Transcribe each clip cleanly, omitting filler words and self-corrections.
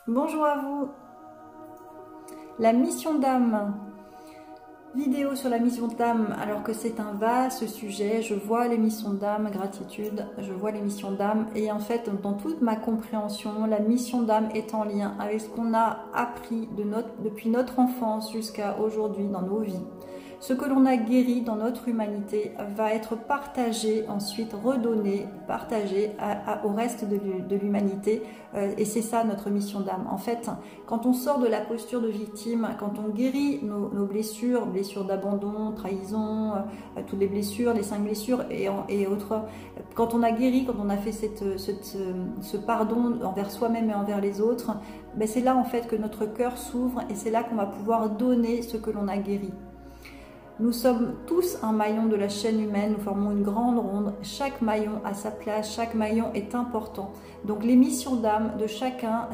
Bonjour à vous. La mission d'âme. Vidéo sur la mission d'âme, alors que c'est un vaste sujet. Je vois les missions d'âme, gratitude, je vois les missions d'âme. Et en fait, dans toute ma compréhension, la mission d'âme est en lien avec ce qu'on a appris depuis notre enfance jusqu'à aujourd'hui dans nos vies. Ce que l'on a guéri dans notre humanité va être partagé, ensuite redonné, partagé au reste de l'humanité. Et c'est ça notre mission d'âme. En fait, quand on sort de la posture de victime, quand on guérit nos blessures, blessures d'abandon, trahison, toutes les blessures, les 5 blessures et autres, quand on a guéri, quand on a fait ce pardon envers soi-même et envers les autres, ben c'est là en fait que notre cœur s'ouvre et c'est là qu'on va pouvoir donner ce que l'on a guéri. Nous sommes tous un maillon de la chaîne humaine, nous formons une grande ronde, chaque maillon a sa place, chaque maillon est important. Donc les missions d'âme de chacun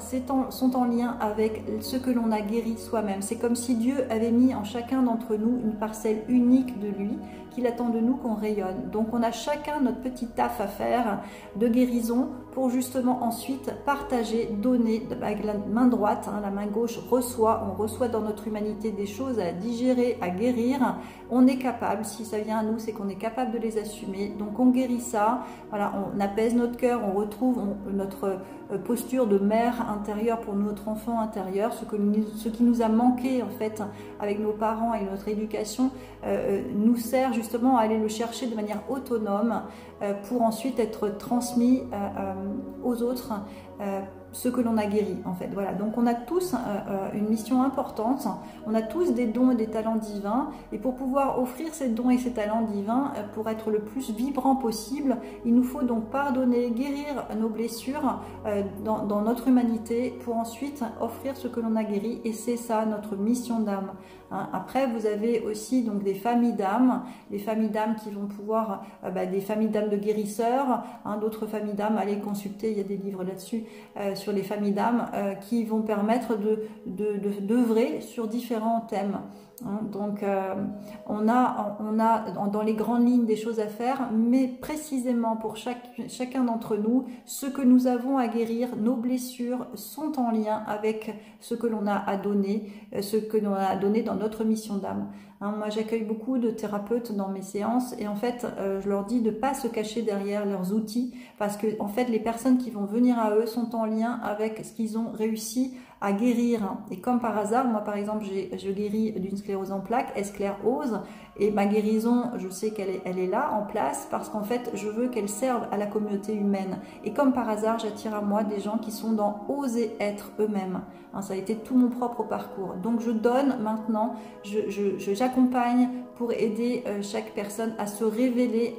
sont en lien avec ce que l'on a guéri soi-même. C'est comme si Dieu avait mis en chacun d'entre nous une parcelle unique de lui, qu'il attend de nous qu'on rayonne. Donc on a chacun notre petit taf à faire de guérison pour justement ensuite partager, donner avec la main droite, la main gauche reçoit, on reçoit dans notre humanité des choses à digérer, à guérir. On est capable, si ça vient à nous, c'est qu'on est capable de les assumer. Donc on guérit ça, voilà, on apaise notre cœur, on retrouve notre posture de mère intérieure pour notre enfant intérieur, ce qui nous a manqué en fait avec nos parents et notre éducation nous sert justement à aller le chercher de manière autonome pour ensuite être transmis aux autres ce que l'on a guéri en fait. Voilà, donc on a tous une mission importante, on a tous des dons et des talents divins, et pour pouvoir offrir ces dons et ces talents divins, pour être le plus vibrant possible, il nous faut donc pardonner, guérir nos blessures dans notre humanité pour ensuite offrir ce que l'on a guéri, et c'est ça notre mission d'âme. Après, vous avez aussi donc des familles d'âmes, les familles d'âmes qui vont pouvoir, des familles d'âmes de guérisseurs, d'autres familles d'âmes, allez consulter, il y a des livres là-dessus, sur les familles d'âmes, qui vont permettre d'œuvrer sur différents thèmes. Donc on a dans les grandes lignes des choses à faire, mais précisément pour chacun d'entre nous, ce que nous avons à guérir, nos blessures sont en lien avec ce que l'on a à donner, ce que l'on a à donner dans notre mission d'âme. Moi j'accueille beaucoup de thérapeutes dans mes séances et en fait je leur dis de ne pas se cacher derrière leurs outils, parce que en fait les personnes qui vont venir à eux sont en lien avec ce qu'ils ont réussi à guérir. Et comme par hasard, moi par exemple je guéris d'une sclérose en plaques, sclérose, et ma guérison, je sais qu'elle est là en place parce qu'en fait je veux qu'elle serve à la communauté humaine. Et comme par hasard, j'attire à moi des gens qui sont dans oser être eux-mêmes. Ça a été tout mon propre parcours. Donc je donne maintenant, j'accompagne pour aider chaque personne à se révéler,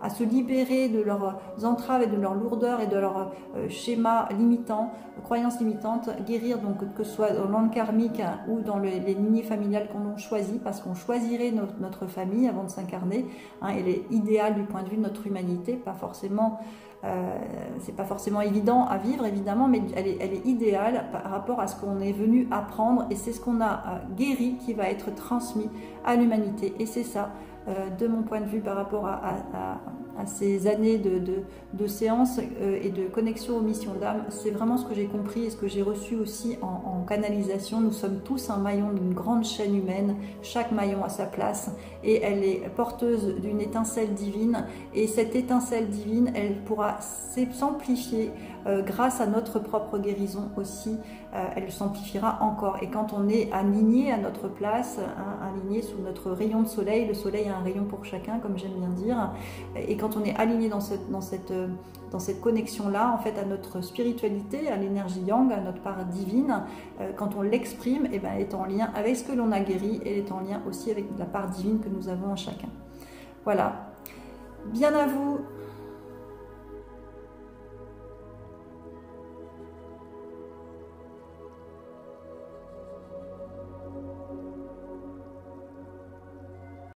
à se libérer de leurs entraves et de leurs lourdeurs et de leurs schémas limitants, croyances limitantes, guérir donc que ce soit dans l'onde karmique ou dans les lignées familiales qu'on choisit, parce qu'on choisirait notre famille avant de s'incarner. Elle est idéale du point de vue de notre humanité, pas forcément... c'est pas forcément évident à vivre évidemment, mais elle est idéale par rapport à ce qu'on est venu apprendre, et c'est ce qu'on a guéri qui va être transmis à l'humanité. Et c'est ça, de mon point de vue, par rapport à ces années de séances et de connexion aux missions d'âme, c'est vraiment ce que j'ai compris et ce que j'ai reçu aussi en canalisation. Nous sommes tous un maillon d'une grande chaîne humaine, chaque maillon a sa place et elle est porteuse d'une étincelle divine, et cette étincelle divine, elle pourra s'amplifier grâce à notre propre guérison aussi, elle s'amplifiera encore. Et quand on est aligné à notre place, aligné sous notre rayon de soleil, le soleil a un rayon pour chacun comme j'aime bien dire, et quand on est aligné dans cette connexion-là, en fait, à notre spiritualité, à l'énergie yang, à notre part divine, quand on l'exprime, elle est en lien avec ce que l'on a guéri, et elle est en lien aussi avec la part divine que nous avons en chacun. Voilà. Bien à vous.